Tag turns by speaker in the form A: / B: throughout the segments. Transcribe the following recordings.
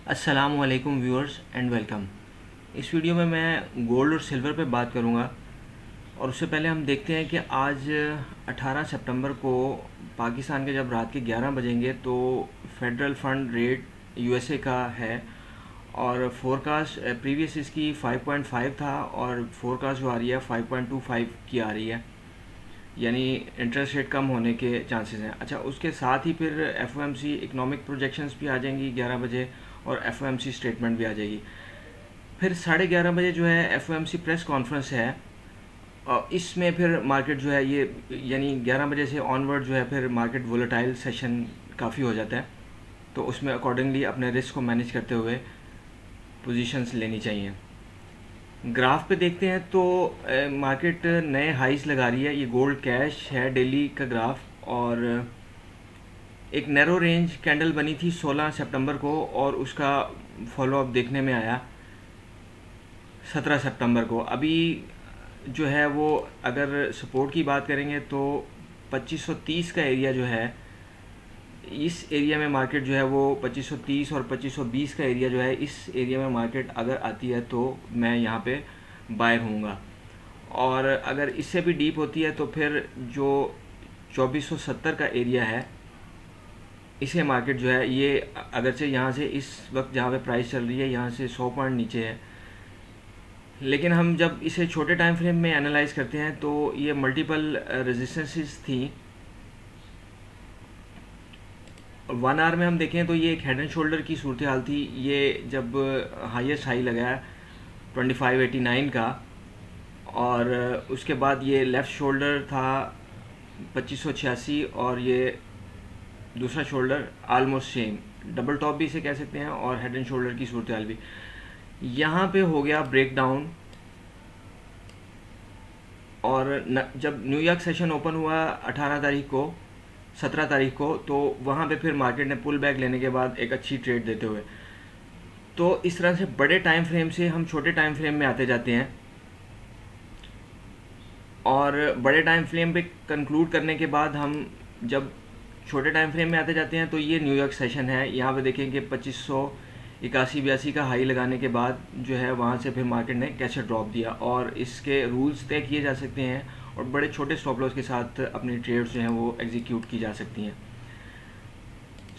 A: अस्सलामुअलैकुम viewers and welcome. इस video में मैं गोल्ड और सिल्वर पे बात करूंगा। और उससे पहले हम देखते हैं कि आज 18 सितंबर को पाकिस्तान के जब रात के 11 बजेंगे तो फेडरल फंड रेट यूएसए का है और फोरकास्ट प्रीवियस इसकी 5.5 था और फोरकास्ट जो आ रही है 5.25 की आ रही है, यानी इंटरेस्ट रेट कम होने के चांसेस हैं। अच्छा, उसके साथ ही फिर एफओएमसी इकोनॉमिक प्रोजेक्शंस भी आ जाएंगी 11 बजे और एफओएमसी स्टेटमेंट भी आ जाएगी। फिर 11:30 बजे जो है एफओएमसी प्रेस कॉन्फ्रेंस है और इसमें फिर मार्केट जो है ये यानी 11 बजे से ऑनवर्ड जो है फिर मार्केट वोलेटाइल सेशन काफ़ी हो जाता है, तो उसमें अकॉर्डिंगली अपने रिस्क को मैनेज करते हुए पोजीशंस लेनी चाहिए। ग्राफ पे देखते हैं तो मार्केट नए हाइस लगा रही है। ये गोल्ड कैश है डेली का ग्राफ और एक नैरो रेंज कैंडल बनी थी 16 सितंबर को और उसका फॉलोअप देखने में आया 17 सितंबर को। अभी जो है वो अगर सपोर्ट की बात करेंगे तो 2530 का एरिया जो है, इस एरिया में मार्केट जो है वो 2530 और 2520 का एरिया जो है, इस एरिया में मार्केट अगर आती है तो मैं यहाँ पे बाय होऊंगा। और अगर इससे भी डीप होती है तो फिर जो 2470 का एरिया है इसे मार्केट जो है ये अगरचे यहाँ से इस वक्त जहाँ पे प्राइस चल रही है यहाँ से 100 पॉइंट नीचे है, लेकिन हम जब इसे छोटे टाइम फ्रेम में एनालाइज करते हैं तो ये मल्टीपल रेजिस्टेंसेस थी। 1 आवर में हम देखें तो ये एक हेड एंड शोल्डर की सूरत हाल थी। ये जब हाईएस्ट हाई लगाया 2589 का और उसके बाद ये लेफ़्ट शोल्डर था 2586 और ये दूसरा shoulder almost same, double top भी इसे कह सकते हैं और हेड एंड शोल्डर की सूरत हाल भी। यहाँ पे हो गया ब्रेक डाउन और जब न्यूयॉर्क सेशन ओपन हुआ 18 तारीख को 17 तारीख को, तो वहाँ पे फिर मार्केट ने पुल बैक लेने के बाद एक अच्छी ट्रेड देते हुए, तो इस तरह से बड़े टाइम फ्रेम से हम छोटे टाइम फ्रेम में आते जाते हैं और बड़े टाइम फ्रेम पे कंक्लूड करने के बाद हम जब छोटे टाइम फ्रेम में आते जाते हैं तो ये न्यूयॉर्क सेशन है। यहाँ पे देखेंगे 2581-82 का हाई लगाने के बाद जो है वहाँ से फिर मार्केट ने कैसे ड्रॉप दिया और इसके रूल्स तय किए जा सकते हैं और बड़े छोटे स्टॉप लॉस के साथ अपनी ट्रेड्स जो हैं वो एग्जीक्यूट की जा सकती हैं।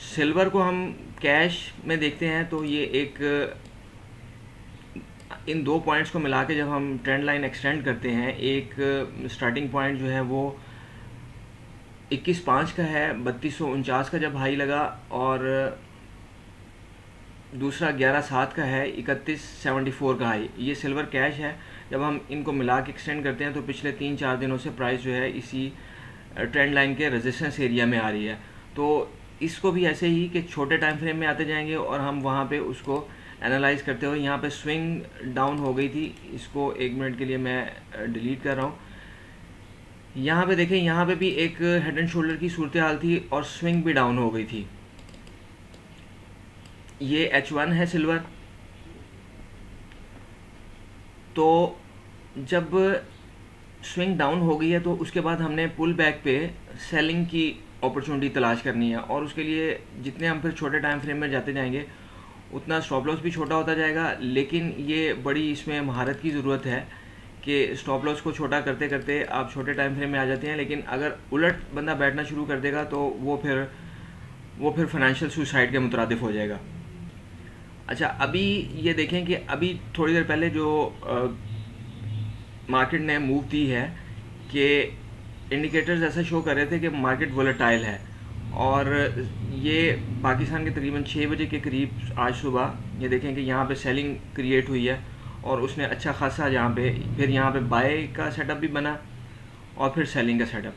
A: सिल्वर को हम कैश में देखते हैं तो ये एक इन दो पॉइंट्स को मिला के जब हम ट्रेंड लाइन एक्सटेंड करते हैं, एक स्टार्टिंग पॉइंट जो है वो 21.5 का है 3249 का जब हाई लगा और दूसरा 11.7 का है 3174 का हाई। ये सिल्वर कैश है। जब हम इनको मिला के एक्सटेंड करते हैं तो पिछले 3-4 दिनों से प्राइस जो है इसी ट्रेंड लाइन के रेजिस्टेंस एरिया में आ रही है, तो इसको भी ऐसे ही कि छोटे टाइम फ्रेम में आते जाएंगे और हम वहाँ पे उसको एनालाइज करते हुए, यहाँ पे स्विंग डाउन हो गई थी, इसको 1 मिनट के लिए मैं डिलीट कर रहा हूँ। यहाँ पे देखें, यहाँ पे भी एक हेड एंड शोल्डर की सूरत हाल थी और स्विंग भी डाउन हो गई थी। ये H1 है सिल्वर। तो जब स्विंग डाउन हो गई है तो उसके बाद हमने पुल बैक पे सेलिंग की अपॉर्चुनिटी तलाश करनी है और उसके लिए जितने हम फिर छोटे टाइम फ्रेम में जाते जाएंगे उतना स्टॉप लॉस भी छोटा होता जाएगा, लेकिन ये बड़ी इसमें महारत की ज़रूरत है कि स्टॉप लॉस को छोटा करते करते आप छोटे टाइम फ्रेम में आ जाते हैं, लेकिन अगर उलट बंदा बैठना शुरू कर देगा तो वो फिर फाइनेंशियल सुसाइड के मुतरादिफ हो जाएगा। अच्छा, अभी ये देखें कि अभी थोड़ी देर पहले जो मार्केट ने मूव दी है कि इंडिकेटर्स ऐसा शो कर रहे थे कि मार्केट वोलेटाइल है और ये पाकिस्तान के तकरीबन 6 बजे के करीब आज सुबह ये देखें कि यहाँ पे सेलिंग क्रिएट हुई है और उसने अच्छा खासा यहाँ पे बाय का सेटअप भी बना और फिर सेलिंग का सेटअप।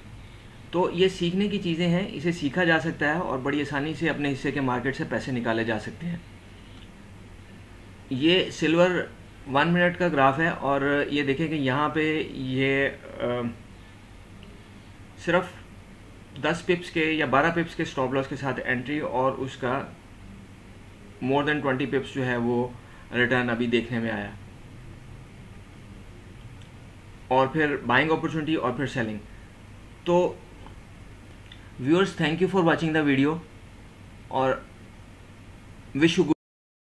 A: तो ये सीखने की चीज़ें हैं, इसे सीखा जा सकता है और बड़ी आसानी से अपने हिस्से के मार्केट से पैसे निकाले जा सकते हैं। ये सिल्वर 1 मिनट का ग्राफ है और ये देखें कि यहाँ पे ये सिर्फ 10 पिप्स के या 12 पिप्स के स्टॉप लॉस के साथ एंट्री और उसका मोर देन 20 पिप्स जो है वो रिटर्न अभी देखने में आया और फिर बाइंग अपॉर्चुनिटी और फिर सेलिंग। तो viewers, thank you for watching the video और विश यू